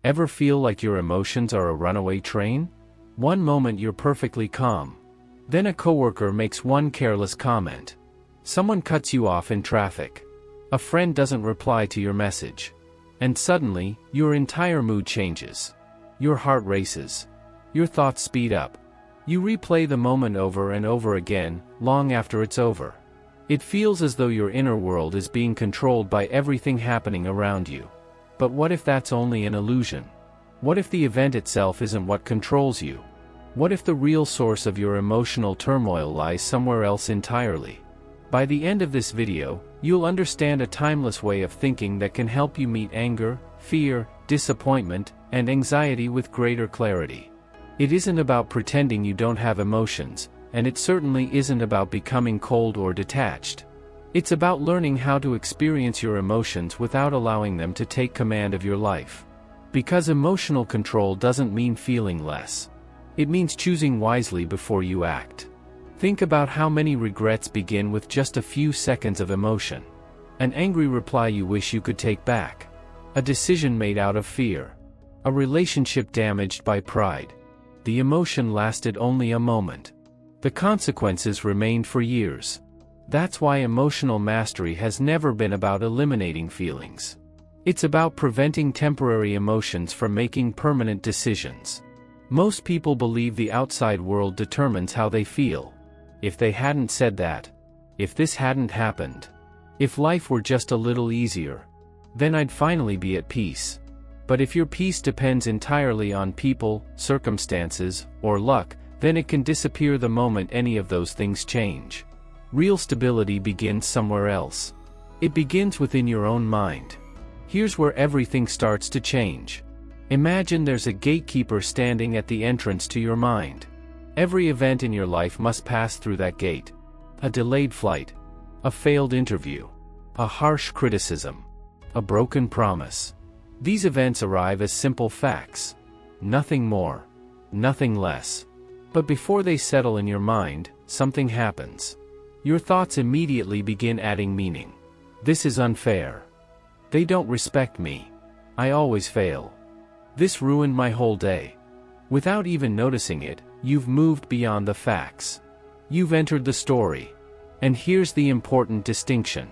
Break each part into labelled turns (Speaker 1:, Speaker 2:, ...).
Speaker 1: Ever feel like your emotions are a runaway train? One moment you're perfectly calm. Then a coworker makes one careless comment. Someone cuts you off in traffic. A friend doesn't reply to your message. And suddenly, your entire mood changes. Your heart races. Your thoughts speed up. You replay the moment over and over again, long after it's over. It feels as though your inner world is being controlled by everything happening around you. But what if that's only an illusion? What if the event itself isn't what controls you? What if the real source of your emotional turmoil lies somewhere else entirely? By the end of this video, you'll understand a timeless way of thinking that can help you meet anger, fear, disappointment, and anxiety with greater clarity. It isn't about pretending you don't have emotions, and it certainly isn't about becoming cold or detached. It's about learning how to experience your emotions without allowing them to take command of your life. Because emotional control doesn't mean feeling less. It means choosing wisely before you act. Think about how many regrets begin with just a few seconds of emotion. An angry reply you wish you could take back. A decision made out of fear. A relationship damaged by pride. The emotion lasted only a moment. The consequences remained for years. That's why emotional mastery has never been about eliminating feelings. It's about preventing temporary emotions from making permanent decisions. Most people believe the outside world determines how they feel. If they hadn't said that, if this hadn't happened, if life were just a little easier, then I'd finally be at peace. But if your peace depends entirely on people, circumstances, or luck, then it can disappear the moment any of those things change. Real stability begins somewhere else. It begins within your own mind. Here's where everything starts to change. Imagine there's a gatekeeper standing at the entrance to your mind. Every event in your life must pass through that gate. A delayed flight. A failed interview. A harsh criticism. A broken promise. These events arrive as simple facts. Nothing more. Nothing less. But before they settle in your mind, something happens. Your thoughts immediately begin adding meaning. This is unfair. They don't respect me. I always fail. This ruined my whole day. Without even noticing it, you've moved beyond the facts. You've entered the story. And here's the important distinction.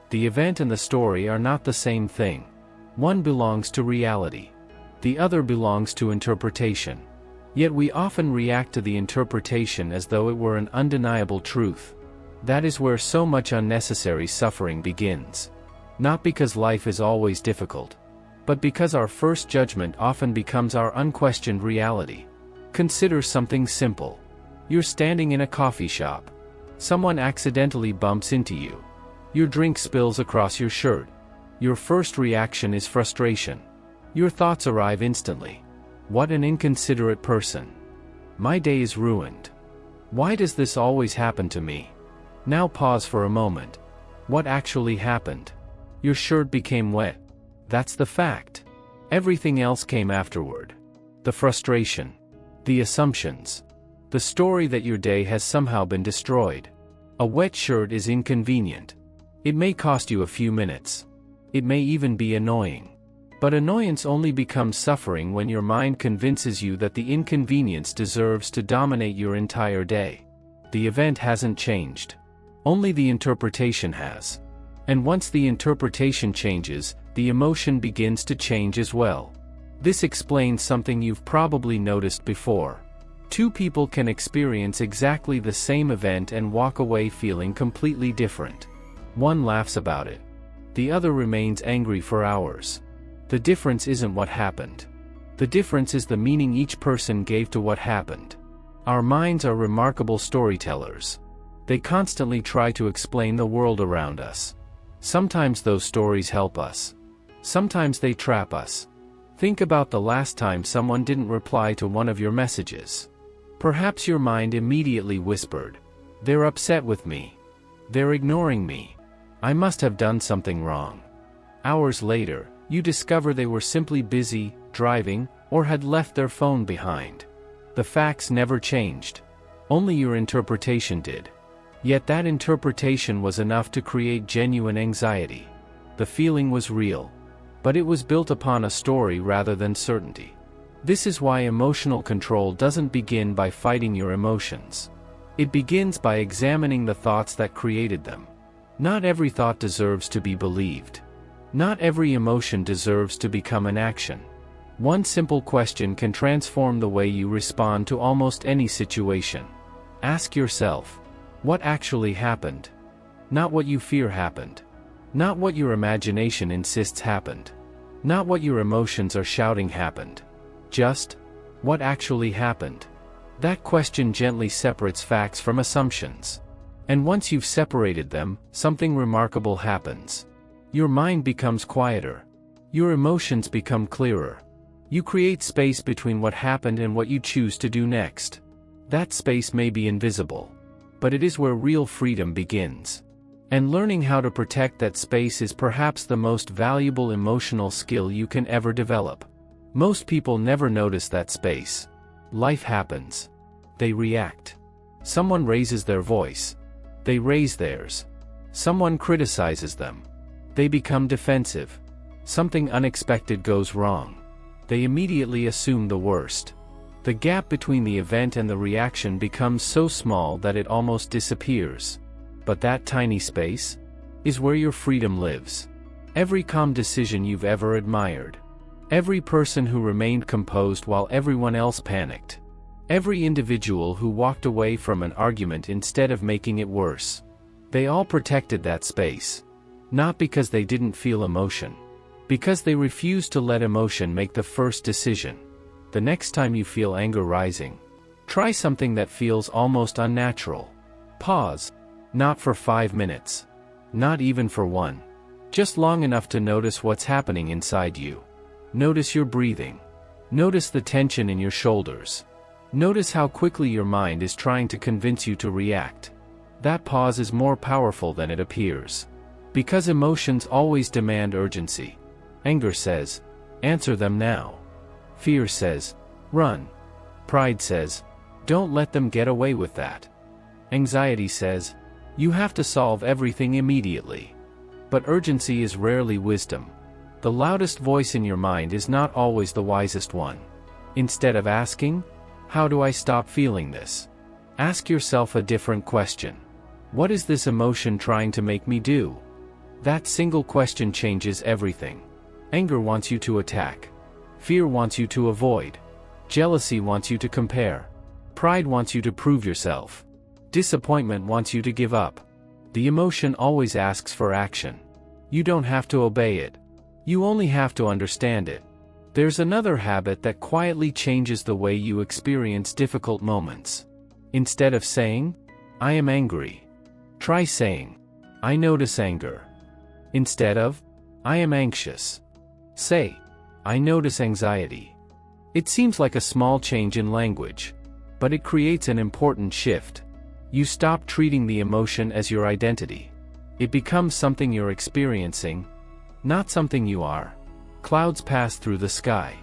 Speaker 1: The event and the story are not the same thing. One belongs to reality. The other belongs to interpretation. Yet we often react to the interpretation as though it were an undeniable truth. That is where so much unnecessary suffering begins. Not because life is always difficult, but because our first judgment often becomes our unquestioned reality. Consider something simple. You're standing in a coffee shop. Someone accidentally bumps into you. Your drink spills across your shirt. Your first reaction is frustration. Your thoughts arrive instantly. What an inconsiderate person. My day is ruined. Why does this always happen to me? Now pause for a moment. What actually happened? Your shirt became wet. That's the fact. Everything else came afterward. The frustration. The assumptions. The story that your day has somehow been destroyed. A wet shirt is inconvenient. It may cost you a few minutes. It may even be annoying. But annoyance only becomes suffering when your mind convinces you that the inconvenience deserves to dominate your entire day. The event hasn't changed. Only the interpretation has. And once the interpretation changes, the emotion begins to change as well. This explains something you've probably noticed before. Two people can experience exactly the same event and walk away feeling completely different. One laughs about it. The other remains angry for hours. The difference isn't what happened. The difference is the meaning each person gave to what happened. Our minds are remarkable storytellers. They constantly try to explain the world around us. Sometimes those stories help us. Sometimes they trap us. Think about the last time someone didn't reply to one of your messages. Perhaps your mind immediately whispered, "They're upset with me. They're ignoring me. I must have done something wrong." Hours later, you discover they were simply busy, driving, or had left their phone behind. The facts never changed. Only your interpretation did. Yet that interpretation was enough to create genuine anxiety. The feeling was real. but it was built upon a story rather than certainty. This is why emotional control doesn't begin by fighting your emotions. It begins by examining the thoughts that created them. Not every thought deserves to be believed. Not every emotion deserves to become an action. One simple question can transform the way you respond to almost any situation. Ask yourself, what actually happened? Not what you fear happened. Not what your imagination insists happened. Not what your emotions are shouting happened. Just, what actually happened? That question gently separates facts from assumptions. And once you've separated them, something remarkable happens. Your mind becomes quieter. Your emotions become clearer. You create space between what happened and what you choose to do next. That space may be invisible, but it is where real freedom begins. And learning how to protect that space is perhaps the most valuable emotional skill you can ever develop. Most people never notice that space. Life happens. They react. Someone raises their voice. They raise theirs. Someone criticizes them. They become defensive. Something unexpected goes wrong. They immediately assume the worst. The gap between the event and the reaction becomes so small that it almost disappears. But that tiny space is where your freedom lives. Every calm decision you've ever admired. Every person who remained composed while everyone else panicked. Every individual who walked away from an argument instead of making it worse. They all protected that space. Not because they didn't feel emotion. Because they refused to let emotion make the first decision. The next time you feel anger rising, try something that feels almost unnatural. Pause. Not for 5 minutes. Not even for one. Just long enough to notice what's happening inside you. Notice your breathing. Notice the tension in your shoulders. Notice how quickly your mind is trying to convince you to react. That pause is more powerful than it appears. Because emotions always demand urgency. Anger says, answer them now. Fear says, run. Pride says, don't let them get away with that. Anxiety says, you have to solve everything immediately. But urgency is rarely wisdom. The loudest voice in your mind is not always the wisest one. Instead of asking, how do I stop feeling this? Ask yourself a different question. What is this emotion trying to make me do? That single question changes everything. Anger wants you to attack. Fear wants you to avoid. Jealousy wants you to compare. Pride wants you to prove yourself. Disappointment wants you to give up. The emotion always asks for action. You don't have to obey it. You only have to understand it. There's another habit that quietly changes the way you experience difficult moments. Instead of saying, I am angry, try saying, I notice anger. Instead of, I am anxious, say, I notice anxiety. It seems like a small change in language, but it creates an important shift. You stop treating the emotion as your identity. It becomes something you're experiencing, not something you are. Clouds pass through the sky.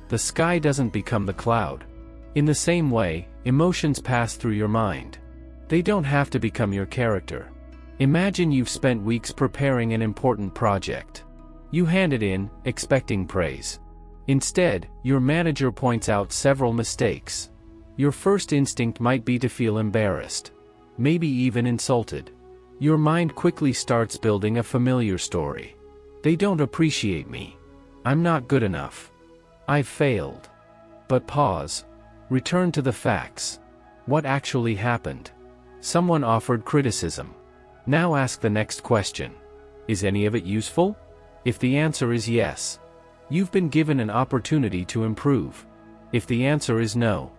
Speaker 1: The sky doesn't become the cloud. In the same way, emotions pass through your mind. They don't have to become your character. Imagine you've spent weeks preparing an important project. You hand it in, expecting praise. Instead, your manager points out several mistakes. Your first instinct might be to feel embarrassed. Maybe even insulted. Your mind quickly starts building a familiar story. They don't appreciate me. I'm not good enough. I've failed. But pause. Return to the facts. What actually happened? Someone offered criticism. Now ask the next question. Is any of it useful? If the answer is yes, you've been given an opportunity to improve. If the answer is no,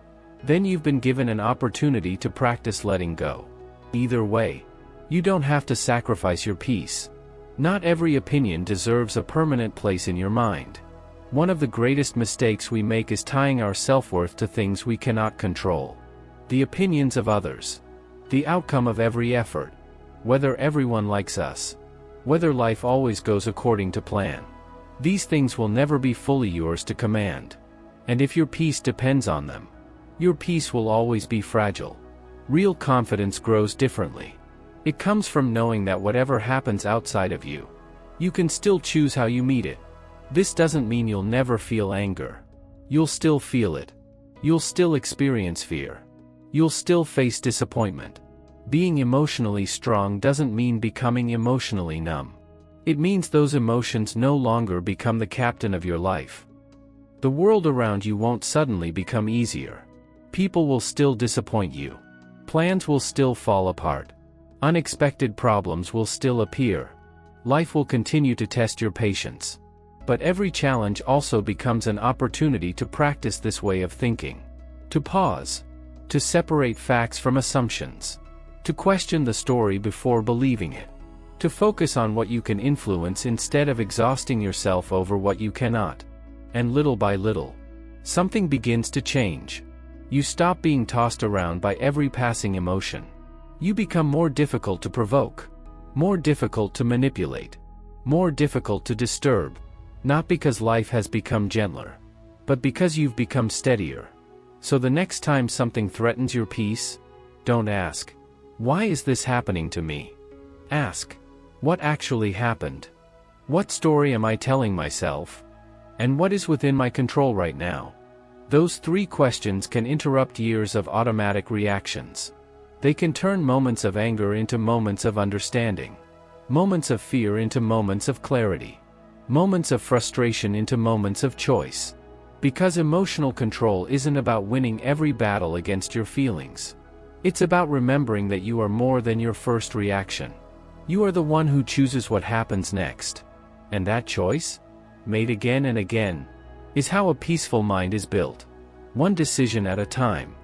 Speaker 1: then you've been given an opportunity to practice letting go. Either way, you don't have to sacrifice your peace. Not every opinion deserves a permanent place in your mind. One of the greatest mistakes we make is tying our self-worth to things we cannot control. The opinions of others. The outcome of every effort. Whether everyone likes us. Whether life always goes according to plan. These things will never be fully yours to command. And if your peace depends on them, your peace will always be fragile. Real confidence grows differently. It comes from knowing that whatever happens outside of you, you can still choose how you meet it. This doesn't mean you'll never feel anger. You'll still feel it. You'll still experience fear. You'll still face disappointment. Being emotionally strong doesn't mean becoming emotionally numb. It means those emotions no longer become the captain of your life. The world around you won't suddenly become easier. People will still disappoint you. Plans will still fall apart. Unexpected problems will still appear. Life will continue to test your patience. But every challenge also becomes an opportunity to practice this way of thinking. To pause. To separate facts from assumptions. To question the story before believing it. To focus on what you can influence instead of exhausting yourself over what you cannot. And little by little, something begins to change. You stop being tossed around by every passing emotion. You become more difficult to provoke. More difficult to manipulate. More difficult to disturb. Not because life has become gentler, but because you've become steadier. So the next time something threatens your peace, don't ask, "Why is this happening to me?" Ask, "What actually happened? What story am I telling myself? And what is within my control right now?" Those three questions can interrupt years of automatic reactions. They can turn moments of anger into moments of understanding. Moments of fear into moments of clarity. Moments of frustration into moments of choice. Because emotional control isn't about winning every battle against your feelings. It's about remembering that you are more than your first reaction. You are the one who chooses what happens next. And that choice, made again and again, is how a peaceful mind is built. One decision at a time.